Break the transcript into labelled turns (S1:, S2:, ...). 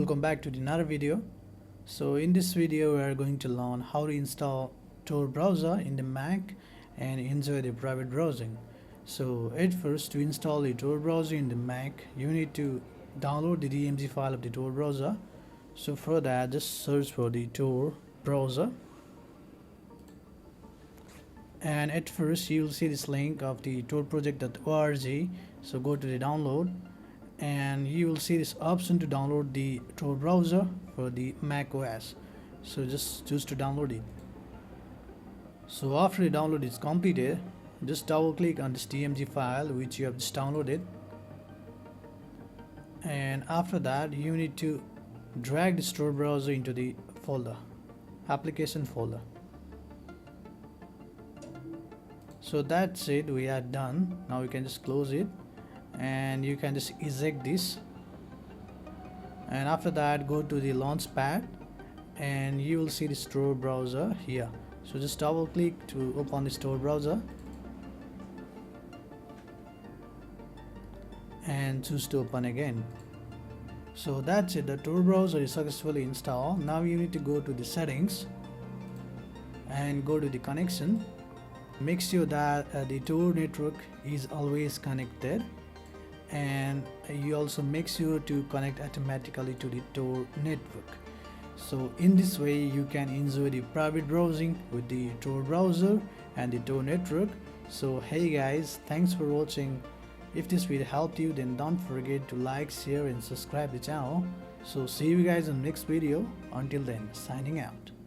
S1: welcome back to another video. So in this video we are going to learn how to install Tor browser in the Mac and enjoy the private browsing. So at first, to install the Tor browser in the Mac, you need to download the DMG file of the Tor browser. So for that, just search for the Tor browser, and at first you will see this link of the torproject.org. So go to the download, and you will see this option to download the Tor browser for the macOS. So just choose to download it. So after the download is completed, just double click on this DMG file which you have just downloaded, and after that you need to drag the Tor browser into the folder, application folder. So that's it, we are done. Now you can just close it and you can just eject this, and after that go to the launchpad and you will see the Tor browser here. So just double click to open the Tor browser and choose to open again. So that's it, the Tor browser is successfully installed. Now you need to go to the settings and go to the connection. Make sure that the Tor network is always connected, and you also make sure to connect automatically to the Tor network. So in this way you can enjoy the private browsing with the Tor browser and the Tor network. So hey guys, thanks for watching. If this video helped you, then don't forget to like, share and subscribe the channel. So see you guys in the next video. Until then, signing out.